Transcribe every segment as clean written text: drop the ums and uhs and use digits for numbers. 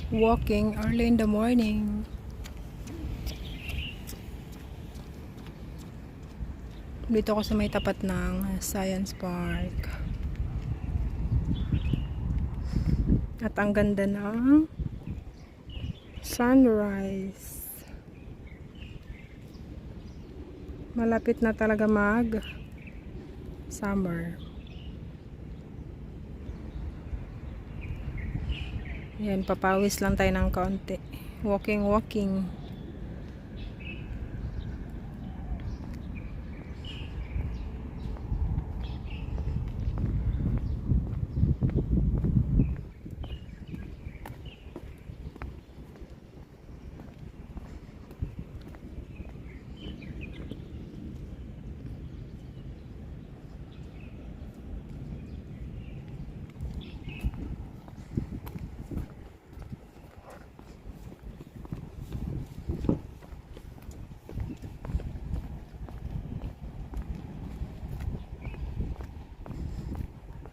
walking early in the morning. Dito ako sa may tapat ng Science Park. At ang ganda ng sunrise. Malapit na talaga mag summer. Ayan, papawis lang tayo ng kaunti. Walking.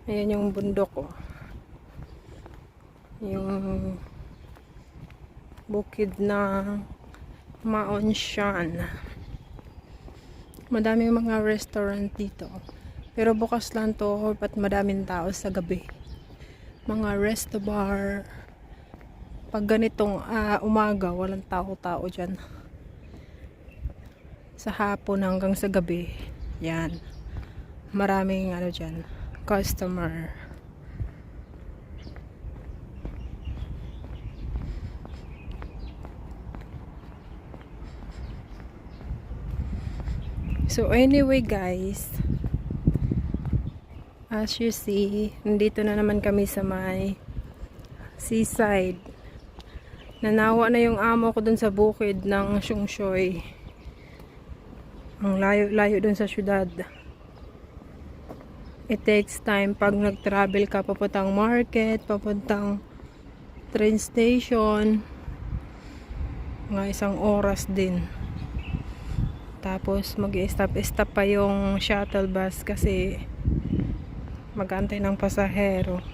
Ayan yung bundok, oh. Yung bukid na Mount Shan. Madaming mga restaurant dito. Pero bukas lang to at madaming tao sa gabi. Mga resto bar. Pag ganitong umaga, walang tao-tao dyan. Sa hapon hanggang sa gabi, yan. Maraming dyan, customer. So anyway guys, as you see, nandito na naman kami sa may seaside. Nanawa na yung amo ko dun sa bukid ng Siungshoy. Ang layo dun sa syudad. It takes time pag nag-travel ka papuntang market, papuntang train station. Mga 1 oras din. Tapos mag-stop pa yung shuttle bus kasi mag-aantay ng pasahero.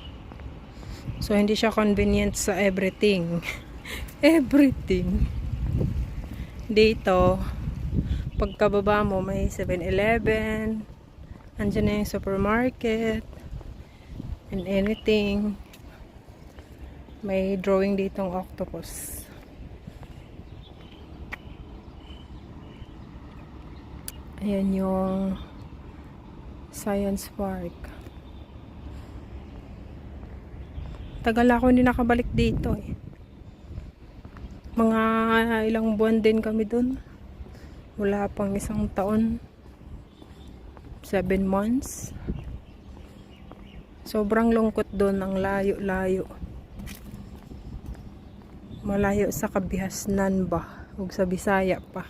So hindi siya convenient sa everything. Everything. Dito, pagkababa mo may 7-Eleven. Andiyan na yung supermarket and anything. May drawing ditong octopus. Ayan yung Science Park. Tagal ako hindi nakabalik dito eh. Mga ilang buwan din kami dun. Wala pang 1 taon. 7 months. Sobrang lungkot doon, ang layo-layo. Malayo sa Kabihasnan ba? Huwag sa Bisaya pa.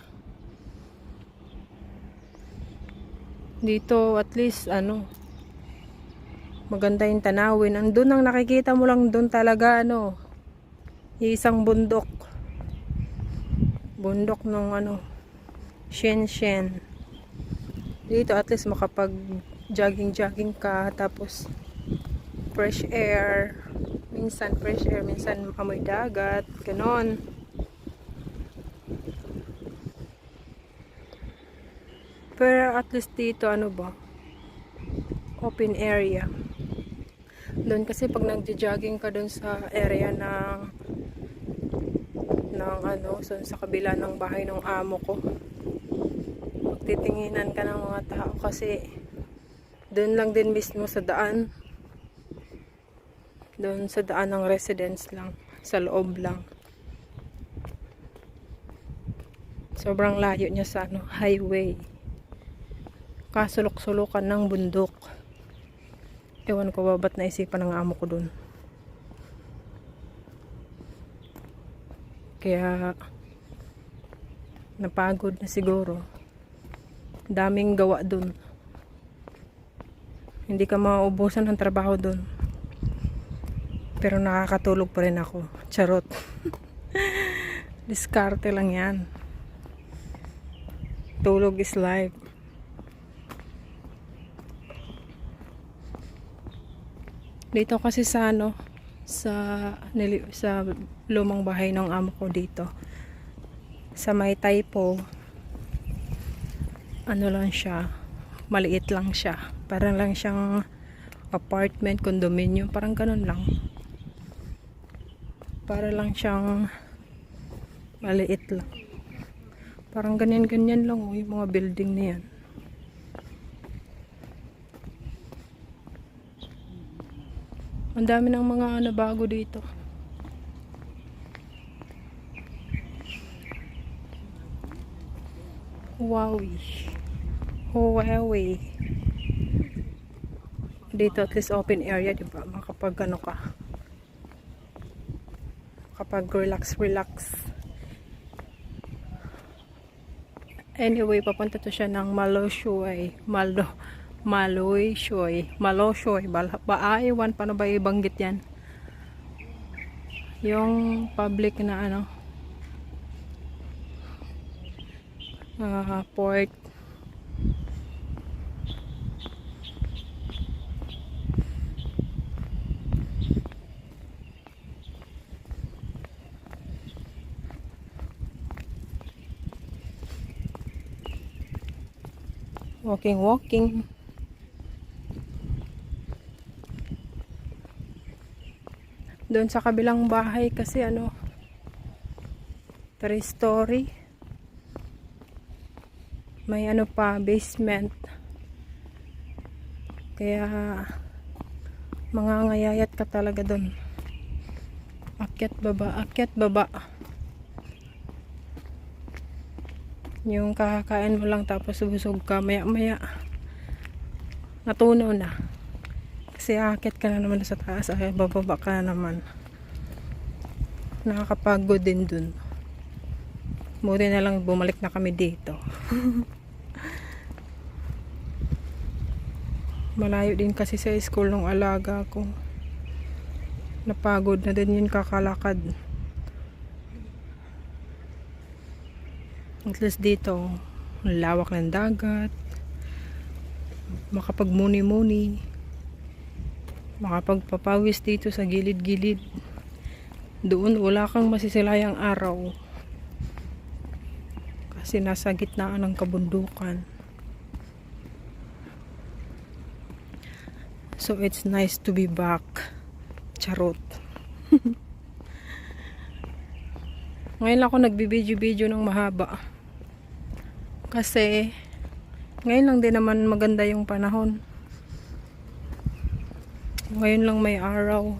Dito at least maganda yung tanawin. Andun ang nakikita mo lang doon talaga yung isang bundok. Bundok ng Shenzhen. Dito at least makapag jogging ka, tapos fresh air, minsan fresh air, minsan amoy dagat, ganon. Pero at least dito open area. Doon kasi pag nagjo-jogging ka doon sa area sa kabila ng bahay ng amo ko, titinginan ka ng mga tao kasi doon lang din mismo sa daan. Doon sa daan ng residence lang, sa loob lang. Sobrang layo niya sa highway. Kasulok-sulukan ng bundok. Ewan ko ba ba't naisipan ng amo ko doon. Kaya napagod na siguro. Daming gawa dun. Hindi ka mauubusan ng trabaho dun. Pero nakakatulog pa rin ako. Charot. Diskarte lang yan. Tulog is life. Dito kasi sa sa lumang bahay ng amo ko dito. Sa may Taipo, ano lang siya, maliit lang siya. Parang lang siyang apartment, condominium, parang ganun lang. Para lang siyang maliit lang. Parang ganyan-ganyan lang oh, yung mga building na yan. Ang dami ng mga bago dito. Huawei. Huawei. Dito at least open area, di ba? Makapag ano ka. Kapag relax. Anyway, papunta to siya ng Maloshoy. Maloshoy. Ewan, paano ba ibanggit yan? Yung public na ano, port. Walking. Doon sa kabilang bahay kasi ano, 3-story. May ano pa, basement. Kaya mangangayayat ka talaga doon. Akyat baba. Yung kakakain mo lang tapos busog ka, maya natunaw na. Kasi aakyat ka na naman sa taas, ay bababa ka na naman. Nakakapagod din dun. Buti na lang bumalik na kami dito. Malayo din kasi sa school ng alaga ko. Napagod na din yun kakalakad. At least dito, lawak ng dagat. Makapagmuni-muni. Makapagpapawis dito sa gilid-gilid. Doon wala kang masisilayang araw. Kasi nasa gitnaan ng kabundukan. So it's nice to be back. Charot. Ngayon ako nagbibideo-video ng mahaba. Kasi ngayon lang din naman maganda yung panahon. Ngayon lang may araw.